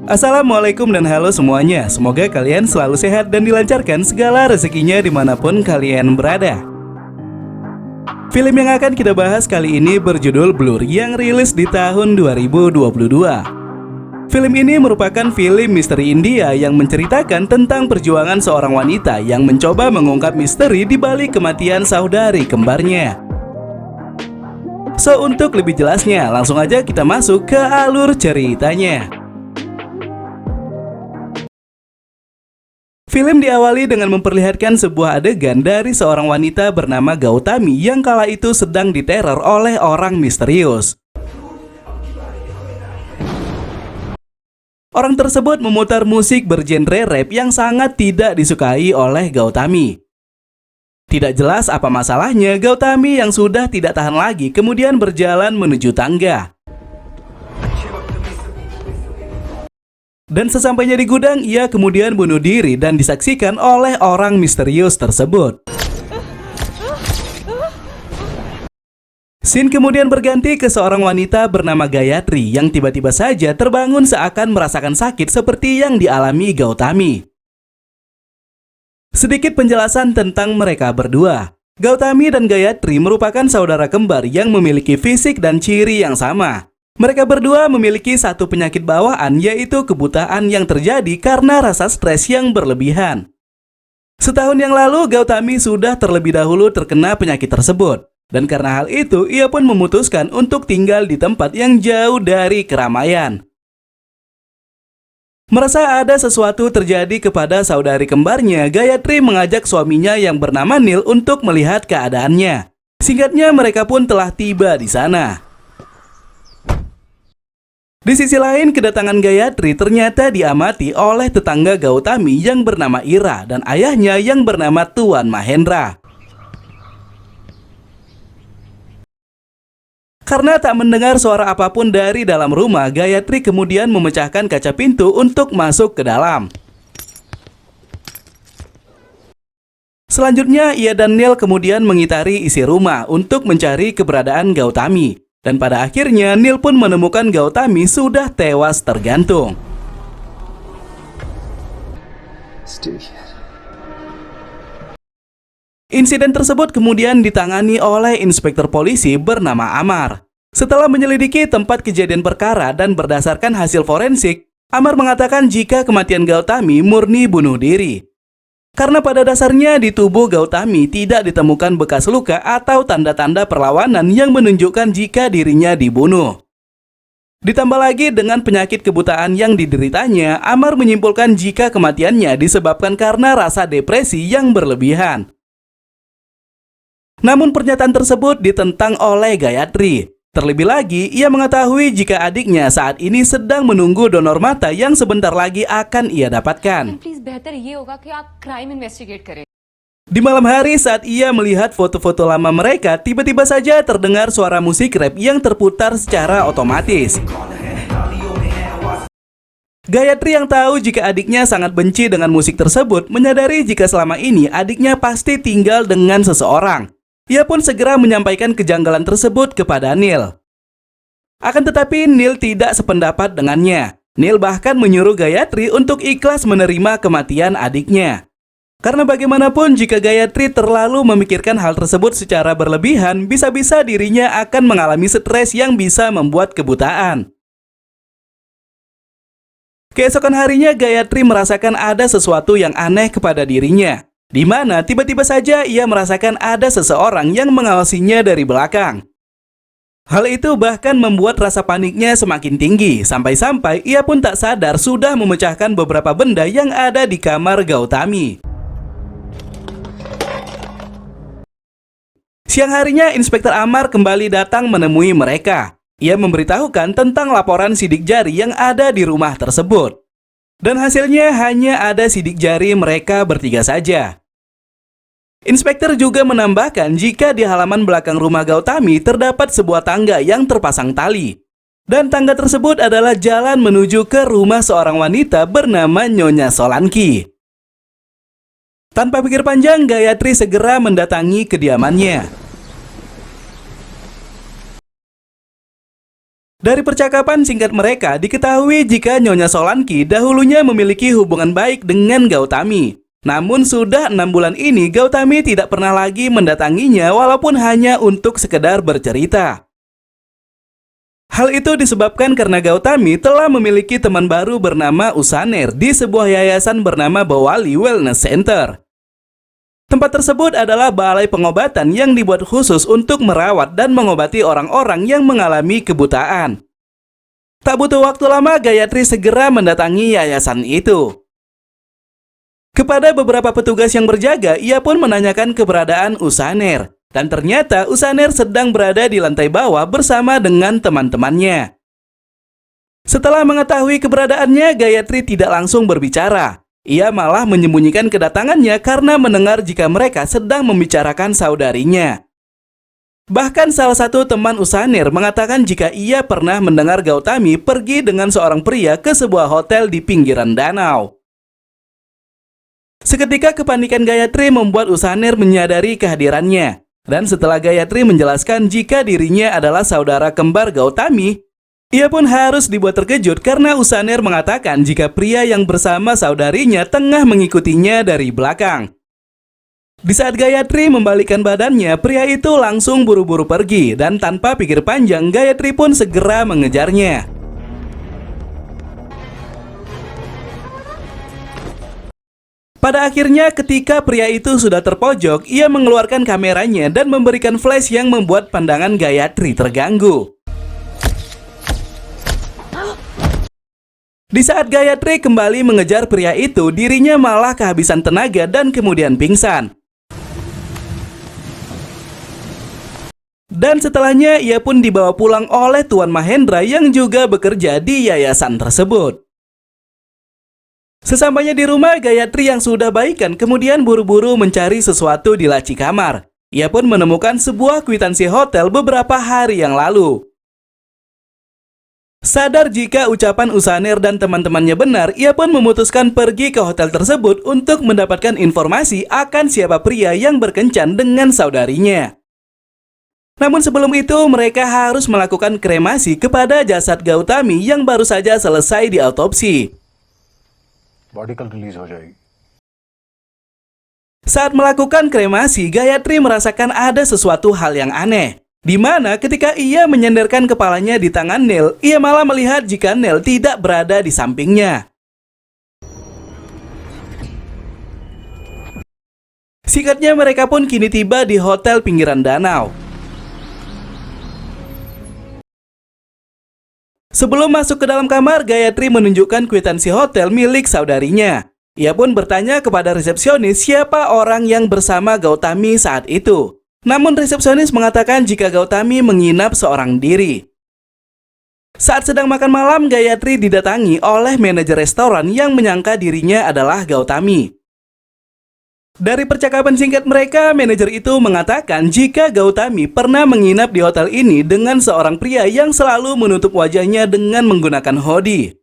Assalamualaikum dan halo semuanya. Semoga kalian selalu sehat dan dilancarkan segala rezekinya dimanapun kalian berada. Film yang akan kita bahas kali ini berjudul Blur yang rilis di tahun 2022. Film ini merupakan film misteri India yang menceritakan tentang perjuangan seorang wanita yang mencoba mengungkap misteri di balik kematian saudari kembarnya. So, untuk lebih jelasnya, langsung aja kita masuk ke alur ceritanya. Film diawali dengan memperlihatkan sebuah adegan dari seorang wanita bernama Gautami yang kala itu sedang diteror oleh orang misterius. Orang tersebut memutar musik bergenre rap yang sangat tidak disukai oleh Gautami. Tidak jelas apa masalahnya, Gautami yang sudah tidak tahan lagi kemudian berjalan menuju tangga. Dan sesampainya di gudang, ia kemudian bunuh diri dan disaksikan oleh orang misterius tersebut. Scene kemudian berganti ke seorang wanita bernama Gayatri yang tiba-tiba saja terbangun seakan merasakan sakit seperti yang dialami Gautami. Sedikit penjelasan tentang mereka berdua. Gautami dan Gayatri merupakan saudara kembar yang memiliki fisik dan ciri yang sama. Mereka berdua memiliki satu penyakit bawaan, yaitu kebutaan yang terjadi karena rasa stres yang berlebihan. Setahun yang lalu, Gautami sudah terlebih dahulu terkena penyakit tersebut. Dan karena hal itu, ia pun memutuskan untuk tinggal di tempat yang jauh dari keramaian. Merasa ada sesuatu terjadi kepada saudari kembarnya, Gayatri mengajak suaminya yang bernama Neil untuk melihat keadaannya. Singkatnya, mereka pun telah tiba di sana. Di sisi lain, kedatangan Gayatri ternyata diamati oleh tetangga Gautami yang bernama Ira dan ayahnya yang bernama Tuan Mahendra. Karena tak mendengar suara apapun dari dalam rumah, Gayatri kemudian memecahkan kaca pintu untuk masuk ke dalam. Selanjutnya, ia dan Neil kemudian mengitari isi rumah untuk mencari keberadaan Gautami. Dan pada akhirnya, Neil pun menemukan Gautami sudah tewas tergantung. Insiden tersebut kemudian ditangani oleh inspektur polisi bernama Amar. Setelah menyelidiki tempat kejadian perkara dan berdasarkan hasil forensik, Amar mengatakan jika kematian Gautami murni bunuh diri. Karena pada dasarnya di tubuh Gautami tidak ditemukan bekas luka atau tanda-tanda perlawanan yang menunjukkan jika dirinya dibunuh. Ditambah lagi dengan penyakit kebutaan yang dideritanya, Amar menyimpulkan jika kematiannya disebabkan karena rasa depresi yang berlebihan. Namun pernyataan tersebut ditentang oleh Gayatri. Terlebih lagi, ia mengetahui jika adiknya saat ini sedang menunggu donor mata yang sebentar lagi akan ia dapatkan. Di malam hari saat ia melihat foto-foto lama mereka, tiba-tiba saja terdengar suara musik rap yang terputar secara otomatis. Gayatri yang tahu jika adiknya sangat benci dengan musik tersebut, menyadari jika selama ini adiknya pasti tinggal dengan seseorang. Ia pun segera menyampaikan kejanggalan tersebut kepada Neil. Akan tetapi Neil tidak sependapat dengannya. Neil bahkan menyuruh Gayatri untuk ikhlas menerima kematian adiknya. Karena bagaimanapun jika Gayatri terlalu memikirkan hal tersebut secara berlebihan, bisa-bisa dirinya akan mengalami stres yang bisa membuat kebutaan. Keesokan harinya Gayatri merasakan ada sesuatu yang aneh kepada dirinya. Di mana tiba-tiba saja ia merasakan ada seseorang yang mengawasinya dari belakang. Hal itu bahkan membuat rasa paniknya semakin tinggi, sampai-sampai ia pun tak sadar sudah memecahkan beberapa benda yang ada di kamar Gautami. Siang harinya, Inspektur Amar kembali datang menemui mereka. Ia memberitahukan tentang laporan sidik jari yang ada di rumah tersebut. Dan hasilnya hanya ada sidik jari mereka bertiga saja. Inspektur juga menambahkan jika di halaman belakang rumah Gautami terdapat sebuah tangga yang terpasang tali. Dan tangga tersebut adalah jalan menuju ke rumah seorang wanita bernama Nyonya Solanki. Tanpa pikir panjang, Gayatri segera mendatangi kediamannya. Dari percakapan singkat mereka, diketahui jika Nyonya Solanki dahulunya memiliki hubungan baik dengan Gautami. Namun sudah 6 bulan ini Gautami tidak pernah lagi mendatanginya walaupun hanya untuk sekedar bercerita. Hal itu disebabkan karena Gautami telah memiliki teman baru bernama Usaner di sebuah yayasan bernama Bawali Wellness Center. Tempat tersebut adalah balai pengobatan yang dibuat khusus untuk merawat dan mengobati orang-orang yang mengalami kebutaan. Tak butuh waktu lama, Gayatri segera mendatangi yayasan itu. Kepada beberapa petugas yang berjaga, ia pun menanyakan keberadaan Usaner. Dan ternyata Usaner sedang berada di lantai bawah bersama dengan teman-temannya. Setelah mengetahui keberadaannya, Gayatri tidak langsung berbicara. Ia malah menyembunyikan kedatangannya karena mendengar jika mereka sedang membicarakan saudarinya. Bahkan salah satu teman Usaner mengatakan jika ia pernah mendengar Gautami pergi dengan seorang pria ke sebuah hotel di pinggiran danau. Seketika kepanikan Gayatri membuat Usaner menyadari kehadirannya. Dan setelah Gayatri menjelaskan jika dirinya adalah saudara kembar Gautami, ia pun harus dibuat terkejut karena Usaner mengatakan jika pria yang bersama saudarinya tengah mengikutinya dari belakang. Di saat Gayatri membalikkan badannya, pria itu langsung buru-buru pergi dan tanpa pikir panjang, Gayatri pun segera mengejarnya. Pada akhirnya ketika pria itu sudah terpojok, ia mengeluarkan kameranya dan memberikan flash yang membuat pandangan Gayatri terganggu. Di saat Gayatri kembali mengejar pria itu, dirinya malah kehabisan tenaga dan kemudian pingsan. Dan setelahnya ia pun dibawa pulang oleh Tuan Mahendra yang juga bekerja di yayasan tersebut. Sesampainya di rumah, Gayatri yang sudah baikan kemudian buru-buru mencari sesuatu di laci kamar. Ia pun menemukan sebuah kwitansi hotel beberapa hari yang lalu. Sadar jika ucapan Usaner dan teman-temannya benar, ia pun memutuskan pergi ke hotel tersebut untuk mendapatkan informasi akan siapa pria yang berkencan dengan saudarinya. Namun sebelum itu, mereka harus melakukan kremasi kepada jasad Gautami yang baru saja selesai diautopsi. Body कल रिलीज हो जाएगी। Saat melakukan kremasi, Gayatri merasakan ada sesuatu hal yang aneh. Di mana ketika ia menyenderkan kepalanya di tangan Neil, ia malah melihat jika Neil tidak berada di sampingnya. Singkatnya mereka pun kini tiba di hotel pinggiran danau. Sebelum masuk ke dalam kamar, Gayatri menunjukkan kwitansi hotel milik saudarinya. Ia pun bertanya kepada resepsionis siapa orang yang bersama Gautami saat itu. Namun resepsionis mengatakan jika Gautami menginap seorang diri. Saat sedang makan malam, Gayatri didatangi oleh manajer restoran yang menyangka dirinya adalah Gautami. Dari percakapan singkat mereka, manajer itu mengatakan jika Gautami pernah menginap di hotel ini dengan seorang pria yang selalu menutup wajahnya dengan menggunakan hoodie.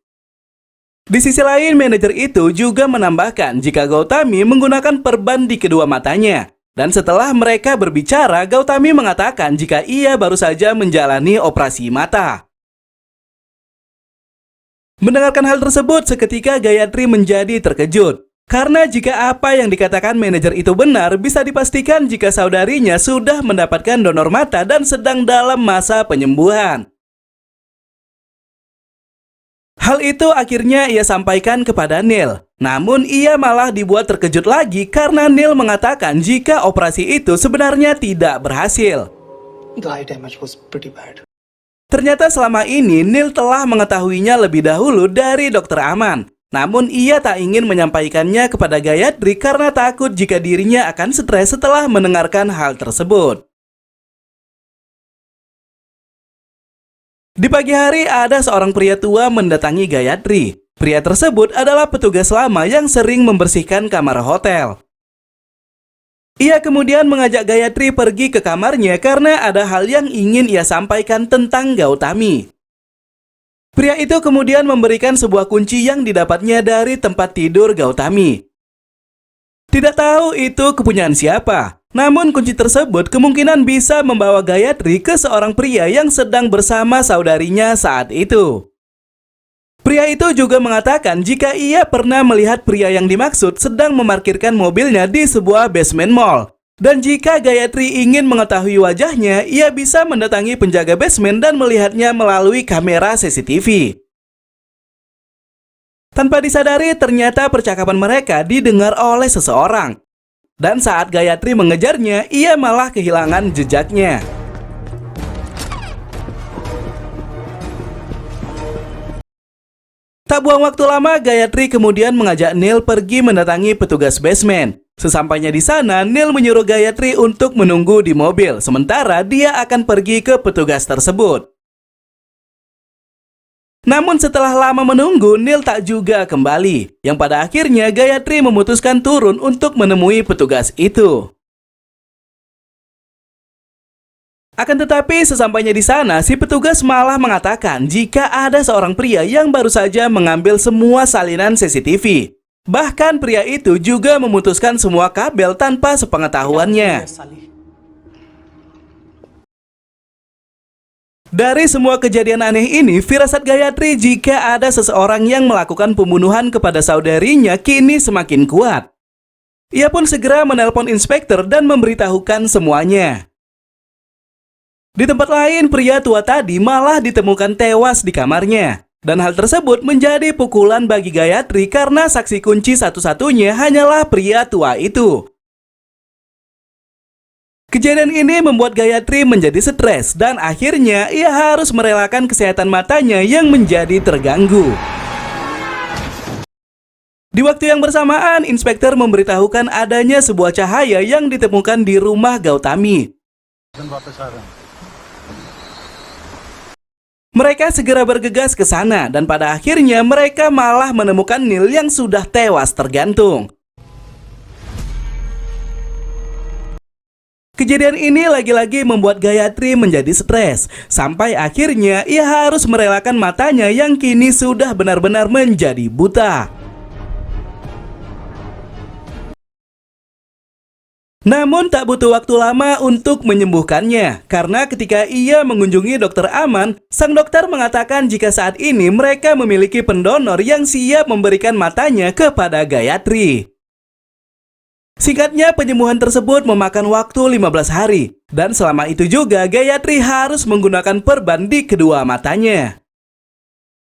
Di sisi lain, manajer itu juga menambahkan jika Gautami menggunakan perban di kedua matanya. Dan setelah mereka berbicara, Gautami mengatakan jika ia baru saja menjalani operasi mata. Mendengarkan hal tersebut, seketika Gayatri menjadi terkejut. Karena jika apa yang dikatakan manajer itu benar, bisa dipastikan jika saudarinya sudah mendapatkan donor mata dan sedang dalam masa penyembuhan. Hal itu akhirnya ia sampaikan kepada Neil. Namun ia malah dibuat terkejut lagi karena Neil mengatakan jika operasi itu sebenarnya tidak berhasil. The eye damage was pretty bad. Ternyata selama ini Neil telah mengetahuinya lebih dahulu dari Dr. Aman. Namun ia tak ingin menyampaikannya kepada Gayatri karena takut jika dirinya akan stres setelah mendengarkan hal tersebut. Di pagi hari ada seorang pria tua mendatangi Gayatri. Pria tersebut adalah petugas lama yang sering membersihkan kamar hotel. Ia kemudian mengajak Gayatri pergi ke kamarnya karena ada hal yang ingin ia sampaikan tentang Gautami. Pria itu kemudian memberikan sebuah kunci yang didapatnya dari tempat tidur Gautami. Tidak tahu itu kepunyaan siapa. Namun kunci tersebut kemungkinan bisa membawa Gayatri ke seorang pria yang sedang bersama saudarinya saat itu. Pria itu juga mengatakan jika ia pernah melihat pria yang dimaksud sedang memarkirkan mobilnya di sebuah basement mall. Dan jika Gayatri ingin mengetahui wajahnya, ia bisa mendatangi penjaga basement dan melihatnya melalui kamera CCTV. Tanpa disadari, ternyata percakapan mereka didengar oleh seseorang. Dan saat Gayatri mengejarnya, ia malah kehilangan jejaknya. Tak buang waktu lama, Gayatri kemudian mengajak Neil pergi mendatangi petugas basement. Sesampainya di sana, Neil menyuruh Gayatri untuk menunggu di mobil, sementara dia akan pergi ke petugas tersebut. Namun setelah lama menunggu, Neil tak juga kembali, yang pada akhirnya Gayatri memutuskan turun untuk menemui petugas itu. Akan tetapi sesampainya di sana, si petugas malah mengatakan jika ada seorang pria yang baru saja mengambil semua salinan CCTV. Bahkan pria itu juga memutuskan semua kabel tanpa sepengetahuannya. Dari semua kejadian aneh ini, firasat Gayatri jika ada seseorang yang melakukan pembunuhan kepada saudarinya kini semakin kuat. Ia pun segera menelpon inspektur dan memberitahukan semuanya. Di tempat lain, pria tua tadi malah ditemukan tewas di kamarnya. Dan hal tersebut menjadi pukulan bagi Gayatri karena saksi kunci satu-satunya hanyalah pria tua itu. Kejadian ini membuat Gayatri menjadi stres dan akhirnya ia harus merelakan kesehatan matanya yang menjadi terganggu. Di waktu yang bersamaan, inspektur memberitahukan adanya sebuah cahaya yang ditemukan di rumah Gautami. Mereka segera bergegas ke sana dan pada akhirnya mereka malah menemukan Neil yang sudah tewas tergantung. Kejadian ini lagi-lagi membuat Gayatri menjadi stres, sampai akhirnya ia harus merelakan matanya yang kini sudah benar-benar menjadi buta. Namun tak butuh waktu lama untuk menyembuhkannya, karena ketika ia mengunjungi dokter Aman, sang dokter mengatakan jika saat ini mereka memiliki pendonor yang siap memberikan matanya kepada Gayatri. Singkatnya, penyembuhan tersebut memakan waktu 15 hari, dan selama itu juga Gayatri harus menggunakan perban di kedua matanya.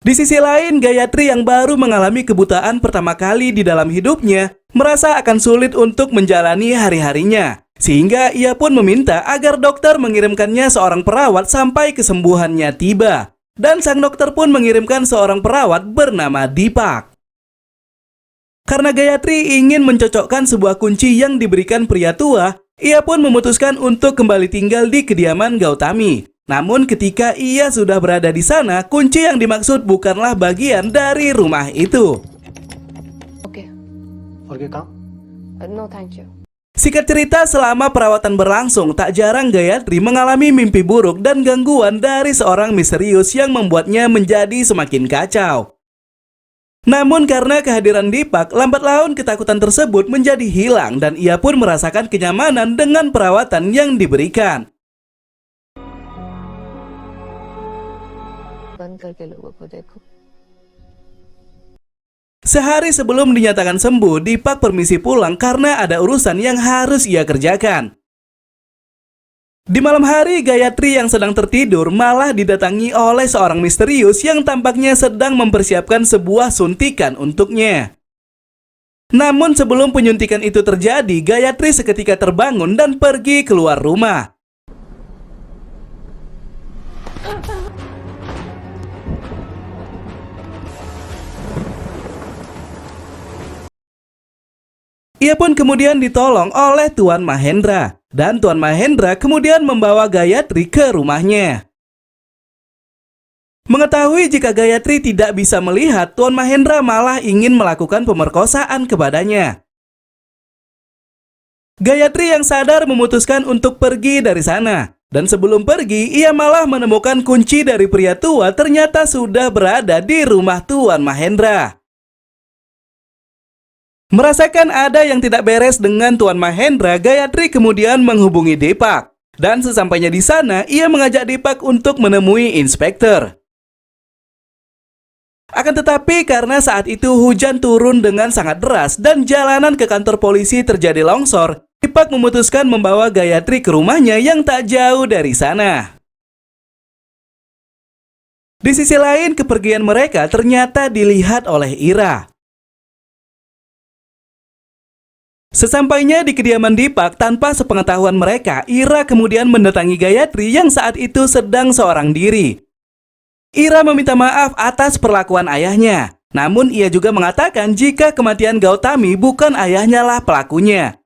Di sisi lain, Gayatri yang baru mengalami kebutaan pertama kali di dalam hidupnya merasa akan sulit untuk menjalani hari-harinya. Sehingga ia pun meminta agar dokter mengirimkannya seorang perawat sampai kesembuhannya tiba. Dan sang dokter pun mengirimkan seorang perawat bernama Deepak. Karena Gayatri ingin mencocokkan sebuah kunci yang diberikan pria tua, ia pun memutuskan untuk kembali tinggal di kediaman Gautami. Namun ketika ia sudah berada di sana, kunci yang dimaksud bukanlah bagian dari rumah itu. Okay. और ये काम? No, thank you. Singkat cerita, selama perawatan berlangsung, tak jarang Gayatri mengalami mimpi buruk dan gangguan dari seorang misterius yang membuatnya menjadi semakin kacau. Namun karena kehadiran Deepak, lambat laun ketakutan tersebut menjadi hilang dan ia pun merasakan kenyamanan dengan perawatan yang diberikan. बंद करके लोगों को देखो. Sehari sebelum dinyatakan sembuh, Deepak permisi pulang karena ada urusan yang harus ia kerjakan. Di malam hari, Gayatri yang sedang tertidur malah didatangi oleh seorang misterius yang tampaknya sedang mempersiapkan sebuah suntikan untuknya. Namun sebelum penyuntikan itu terjadi, Gayatri seketika terbangun dan pergi keluar rumah. Ia pun kemudian ditolong oleh Tuan Mahendra, dan Tuan Mahendra kemudian membawa Gayatri ke rumahnya. Mengetahui jika Gayatri tidak bisa melihat, Tuan Mahendra malah ingin melakukan pemerkosaan kepadanya. Gayatri yang sadar memutuskan untuk pergi dari sana, dan sebelum pergi ia malah menemukan kunci dari pria tua ternyata sudah berada di rumah Tuan Mahendra. Merasakan ada yang tidak beres dengan Tuan Mahendra, Gayatri kemudian menghubungi Deepak. Dan sesampainya di sana, ia mengajak Deepak untuk menemui inspektur. Akan tetapi karena saat itu hujan turun dengan sangat deras dan jalanan ke kantor polisi terjadi longsor, Deepak memutuskan membawa Gayatri ke rumahnya yang tak jauh dari sana. Di sisi lain, kepergian mereka ternyata dilihat oleh Ira. Sesampainya di kediaman Deepak tanpa sepengetahuan mereka, Ira kemudian mendatangi Gayatri yang saat itu sedang seorang diri. Ira meminta maaf atas perlakuan ayahnya, namun ia juga mengatakan jika kematian Gautami bukan ayahnya lah pelakunya.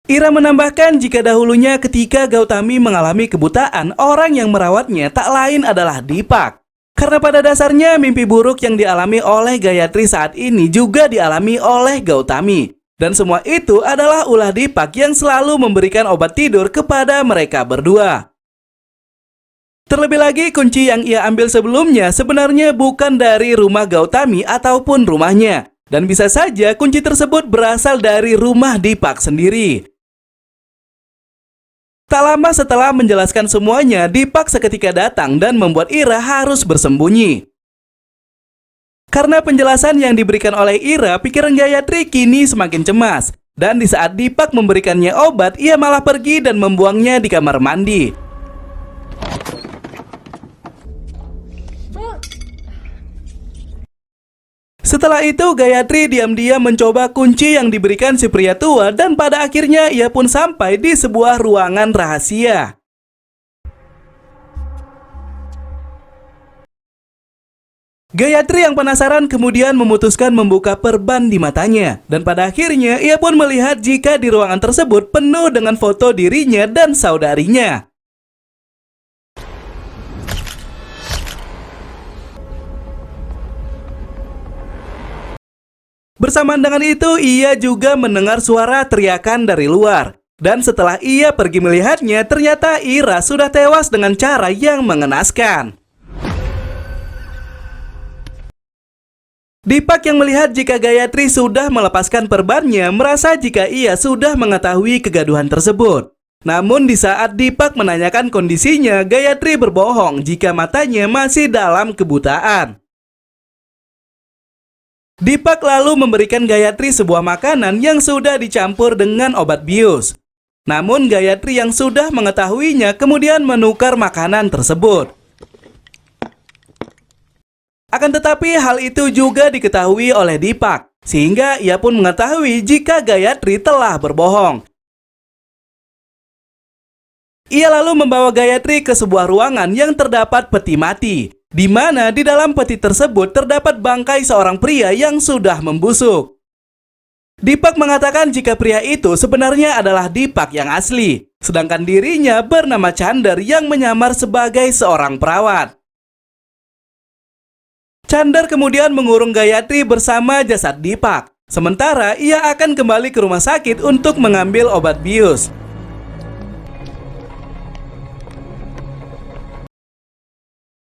Ira menambahkan jika dahulunya ketika Gautami mengalami kebutaan, orang yang merawatnya tak lain adalah Deepak. Karena pada dasarnya mimpi buruk yang dialami oleh Gayatri saat ini juga dialami oleh Gautami. Dan semua itu adalah ulah Deepak yang selalu memberikan obat tidur kepada mereka berdua. Terlebih lagi, kunci yang ia ambil sebelumnya sebenarnya bukan dari rumah Gautami ataupun rumahnya. Dan bisa saja kunci tersebut berasal dari rumah Deepak sendiri. Tak lama setelah menjelaskan semuanya, Deepak seketika datang dan membuat Ira harus bersembunyi. Karena penjelasan yang diberikan oleh Ira, pikiran Gayatri kini semakin cemas. Dan di saat Deepak memberikannya obat, ia malah pergi dan membuangnya di kamar mandi. Setelah itu, Gayatri diam-diam mencoba kunci yang diberikan si pria tua dan pada akhirnya ia pun sampai di sebuah ruangan rahasia. Gayatri yang penasaran kemudian memutuskan membuka perban di matanya. Dan pada akhirnya ia pun melihat jika di ruangan tersebut penuh dengan foto dirinya dan saudarinya. Bersamaan dengan itu, ia juga mendengar suara teriakan dari luar. Dan setelah ia pergi melihatnya, ternyata Ira sudah tewas dengan cara yang mengenaskan. Deepak yang melihat jika Gayatri sudah melepaskan perbannya, merasa jika ia sudah mengetahui kegaduhan tersebut. Namun di saat Deepak menanyakan kondisinya, Gayatri berbohong jika matanya masih dalam kebutaan. Deepak lalu memberikan Gayatri sebuah makanan yang sudah dicampur dengan obat bius. Namun Gayatri yang sudah mengetahuinya kemudian menukar makanan tersebut. Akan tetapi hal itu juga diketahui oleh Deepak, sehingga ia pun mengetahui jika Gayatri telah berbohong. Ia lalu membawa Gayatri ke sebuah ruangan yang terdapat peti mati, di mana di dalam peti tersebut terdapat bangkai seorang pria yang sudah membusuk. Deepak mengatakan jika pria itu sebenarnya adalah Deepak yang asli, sedangkan dirinya bernama Chandar yang menyamar sebagai seorang perawat. Chandar kemudian mengurung Gayatri bersama jasad Deepak, sementara ia akan kembali ke rumah sakit untuk mengambil obat bius.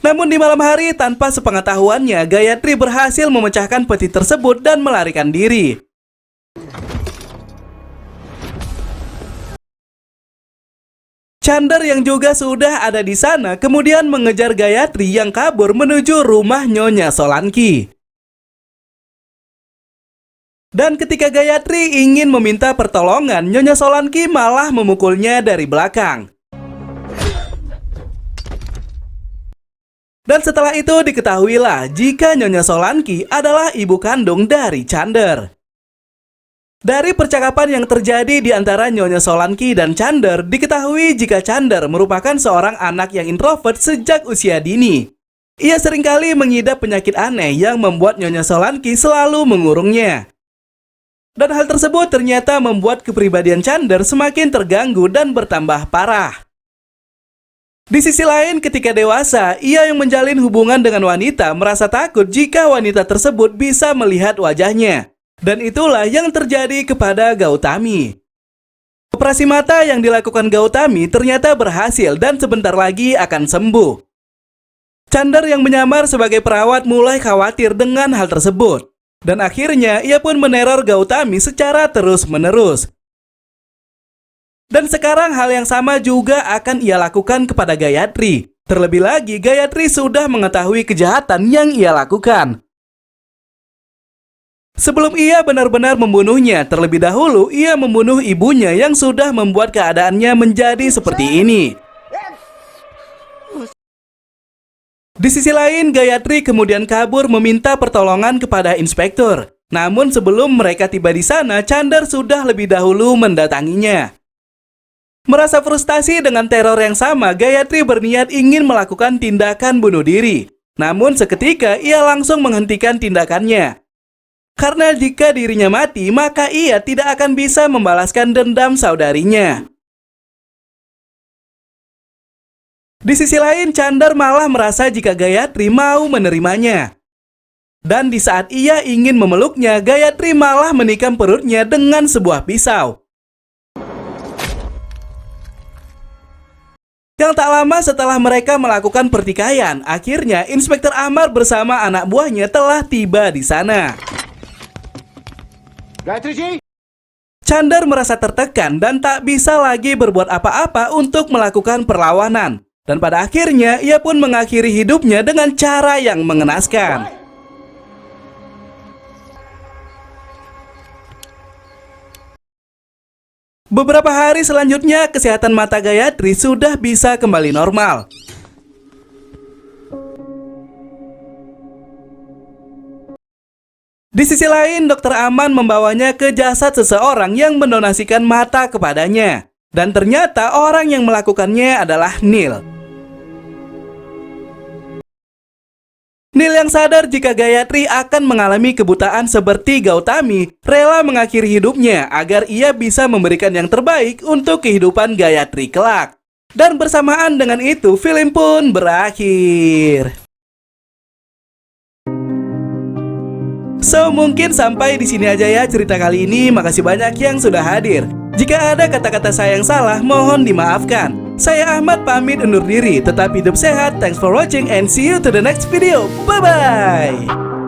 Namun di malam hari, tanpa sepengetahuannya, Gayatri berhasil memecahkan peti tersebut dan melarikan diri. Chandar yang juga sudah ada di sana kemudian mengejar Gayatri yang kabur menuju rumah Nyonya Solanki. Dan ketika Gayatri ingin meminta pertolongan, Nyonya Solanki malah memukulnya dari belakang. Dan setelah itu diketahuilah jika Nyonya Solanki adalah ibu kandung dari Chandar. Dari percakapan yang terjadi di antara Nyonya Solanki dan Chandar, diketahui jika Chandar merupakan seorang anak yang introvert sejak usia dini. Ia seringkali mengidap penyakit aneh yang membuat Nyonya Solanki selalu mengurungnya. Dan hal tersebut ternyata membuat kepribadian Chandar semakin terganggu dan bertambah parah. Di sisi lain, ketika dewasa, ia yang menjalin hubungan dengan wanita merasa takut jika wanita tersebut bisa melihat wajahnya. Dan itulah yang terjadi kepada Gautami. Operasi mata yang dilakukan Gautami ternyata berhasil dan sebentar lagi akan sembuh. Chandar yang menyamar sebagai perawat mulai khawatir dengan hal tersebut. Dan akhirnya ia pun meneror Gautami secara terus-menerus. Dan sekarang hal yang sama juga akan ia lakukan kepada Gayatri. Terlebih lagi, Gayatri sudah mengetahui kejahatan yang ia lakukan. Sebelum ia benar-benar membunuhnya, terlebih dahulu ia membunuh ibunya yang sudah membuat keadaannya menjadi seperti ini. Di sisi lain, Gayatri kemudian kabur meminta pertolongan kepada inspektur. Namun sebelum mereka tiba di sana, Chandar sudah lebih dahulu mendatanginya. Merasa frustasi dengan teror yang sama, Gayatri berniat ingin melakukan tindakan bunuh diri. Namun seketika ia langsung menghentikan tindakannya. Karena jika dirinya mati, maka ia tidak akan bisa membalaskan dendam saudarinya. Di sisi lain, Chandar malah merasa jika Gayatri mau menerimanya. Dan di saat ia ingin memeluknya, Gayatri malah menikam perutnya dengan sebuah pisau. Yang tak lama setelah mereka melakukan pertikaian, akhirnya Inspektur Amar bersama anak buahnya telah tiba di sana. Chandar merasa tertekan dan tak bisa lagi berbuat apa-apa untuk melakukan perlawanan. Dan pada akhirnya ia pun mengakhiri hidupnya dengan cara yang mengenaskan. Beberapa hari selanjutnya, kesehatan mata Gayatri sudah bisa kembali normal. Di sisi lain, Dokter Aman membawanya ke jasad seseorang yang mendonasikan mata kepadanya. Dan ternyata orang yang melakukannya adalah Neil. Neil yang sadar jika Gayatri akan mengalami kebutaan seperti Gautami, rela mengakhiri hidupnya agar ia bisa memberikan yang terbaik untuk kehidupan Gayatri kelak. Dan bersamaan dengan itu, film pun berakhir. So, mungkin sampai di sini aja ya cerita kali ini. Makasih banyak yang sudah hadir. Jika ada kata-kata saya yang salah, mohon dimaafkan. Saya Ahmad pamit undur diri. Tetap hidup sehat. Thanks for watching and see you to the next video. Bye-bye.